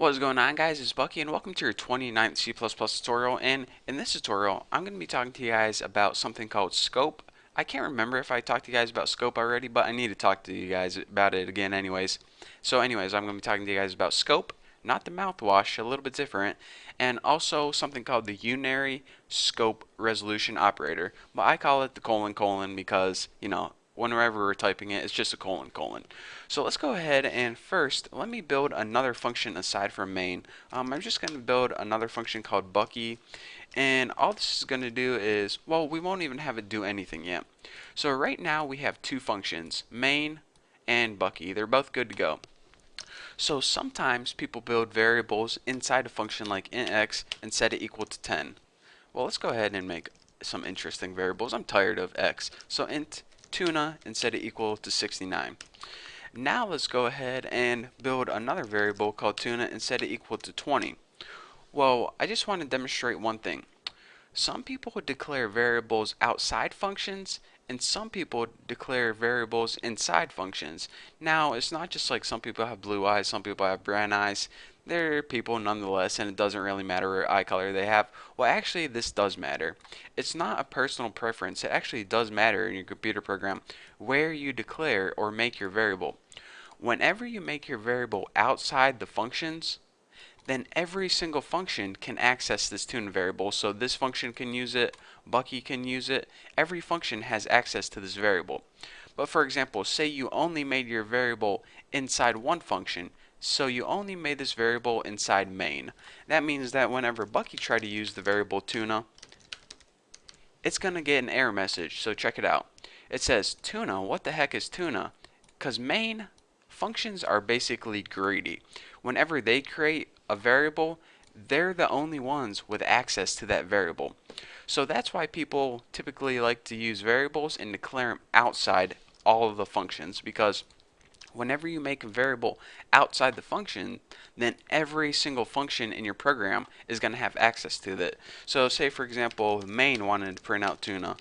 What is going on, guys? It's Bucky and welcome to your 29th C++ tutorial. And in this tutorial I'm going to be talking to you guys about something called scope. I can't remember if I talked to you guys about scope already, but I need to talk to you guys about it again anyways. I'm going to be talking to you guys about scope, not the mouthwash, a little bit different, and also something called the Unary scope resolution operator. But I call it the colon colon because, whenever we're typing it, it's just a colon colon. So let's go ahead and first let me build another function aside from main. I'm just going to build another function called Bucky, and all this is going to do is, well, we won't even have it do anything yet. So right now we have two functions, main and Bucky. They're both good to go. So sometimes people build variables inside a function like int x and set it equal to 10. Well, let's go ahead and make some interesting variables. I'm tired of x. So int tuna and set it equal to 69. Now let's go ahead and build another variable called tuna and set it equal to 20. Well, I just want to demonstrate one thing. Some people declare variables outside functions, and some people declare variables inside functions. Now, it's not just like some people have blue eyes, some people have brown eyes. They're people nonetheless, and it doesn't really matter what eye color they have. Well, actually, this does matter. It's not a personal preference. It actually does matter in your computer program where you declare or make your variable. Whenever you make your variable outside the functions, then every single function can access this tune variable. So this function can use it, Bucky can use it. Every function has access to this variable. But for example, say you only made your variable inside one function, so you only made this variable inside main. That means that whenever Bucky tried to use the variable tuna, it's going to get an error message. So check it out. It says, tuna, what the heck is tuna? Because main functions are basically greedy. Whenever they create a variable, they're the only ones with access to that variable. So that's why people typically like to use variables and declare them outside all of the functions, because whenever you make a variable outside the function, then every single function in your program is going to have access to it. So say for example main wanted to print out tuna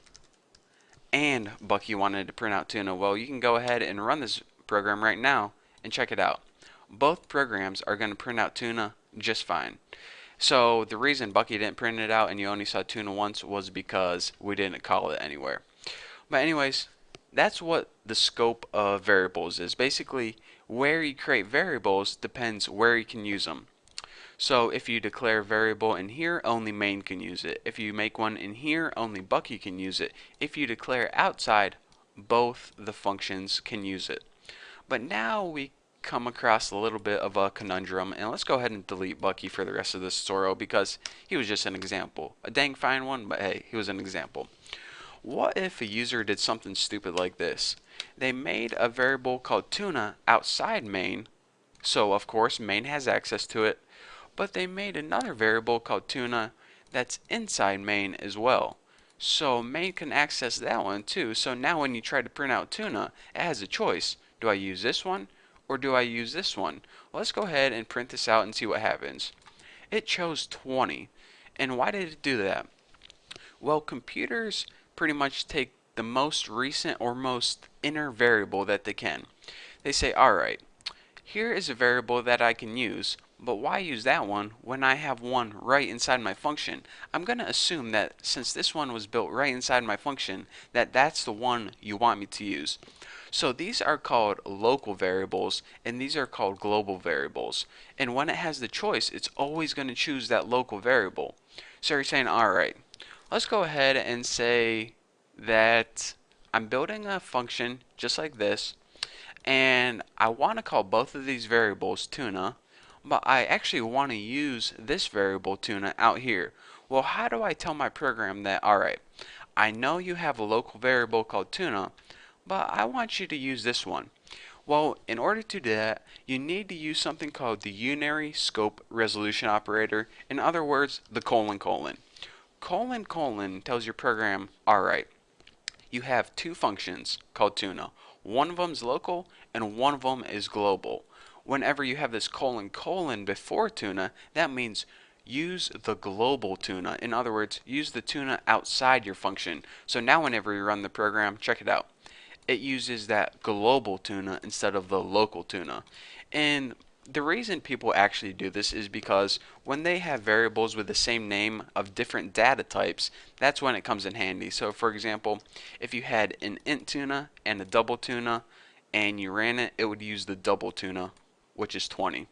and Bucky wanted to print out tuna. Well, you can go ahead and run this program right now and check it out. Both programs are going to print out tuna just fine. So the reason Bucky didn't print it out and you only saw tuna once was because we didn't call it anywhere. But anyways, that's what the scope of variables is. Basically, where you create variables depends where you can use them. So if you declare a variable in here, only main can use it. If you make one in here, only Bucky can use it. If you declare outside, both the functions can use it. But now we come across a little bit of a conundrum, and let's go ahead and delete Bucky for the rest of this tutorial because he was just an example. A dang fine one, but hey, he was an example. What if a user did something stupid like this? They made a variable called tuna outside main, so of course main has access to it, but they made another variable called tuna that's inside main as well. So main can access that one too. So now when you try to print out tuna, it has a choice. Do I use this one or do I use this one? Well, let's go ahead and print this out and see what happens. It chose 20. And why did it do that? Well, computers pretty much take the most recent or most inner variable that they can. They say, alright, here is a variable that I can use, but why use that one when I have one right inside my function? I'm going to assume that since this one was built right inside my function, that that's the one you want me to use. So these are called local variables and these are called global variables. And when it has the choice, it's always going to choose that local variable. So you're saying, alright, let's go ahead and say that I'm building a function just like this, and I want to call both of these variables tuna, but I actually want to use this variable tuna out here. Well, how do I tell my program that, alright, I know you have a local variable called tuna, but I want you to use this one? Well, in order to do that, you need to use something called the unary scope resolution operator. In other words, the colon colon. Colon colon tells your program, alright, you have two functions called tuna. One of them is local and one of them is global. Whenever you have this colon colon before tuna, that means use the global tuna. In other words, use the tuna outside your function. So now whenever you run the program, check it out. It uses that global tuna instead of the local tuna. And the reason people actually do this is because when they have variables with the same name of different data types, that's when it comes in handy. So for example, if you had an int tuna and a double tuna and you ran it, it would use the double tuna, which is 20.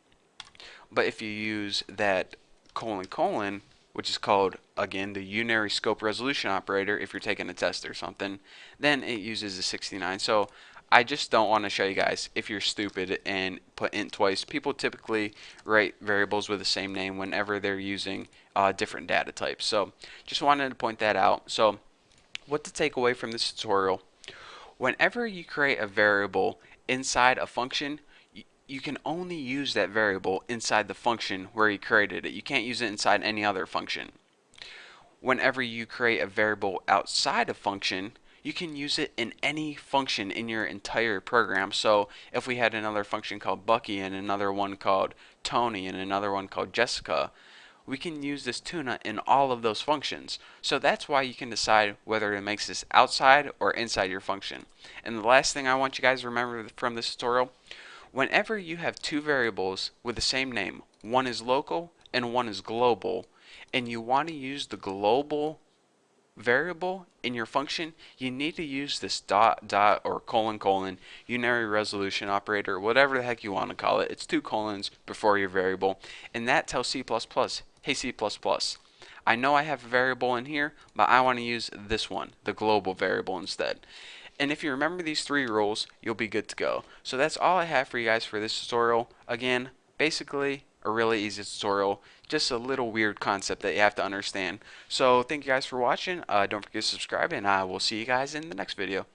But if you use that colon colon, which is called, again, the unary scope resolution operator, if you're taking a test or something, then it uses the 69. So I just don't want to show you guys if you're stupid and put int twice. People typically write variables with the same name whenever they're using different data types. So just wanted to point that out. So what to take away from this tutorial: whenever you create a variable inside a function, you can only use that variable inside the function where you created it. You can't use it inside any other function. Whenever you create a variable outside a function, you can use it in any function in your entire program. So if we had another function called Bucky and another one called Tony and another one called Jessica, we can use this tuna in all of those functions. So that's why you can decide whether it makes this outside or inside your function. And the last thing I want you guys to remember from this tutorial: whenever you have two variables with the same name, one is local and one is global, and you want to use the global variable in your function, you need to use this dot dot or colon colon unary resolution operator, whatever the heck you want to call it. It's two colons before your variable, and that tells C++, hey C++, I know I have a variable in here, but I want to use this one, the global variable, instead. And if you remember these three rules, you'll be good to go. So that's all I have for you guys for this tutorial. Again, basically a really easy tutorial, just a little weird concept that you have to understand. So thank you guys for watching. Don't forget to subscribe, and I will see you guys in the next video.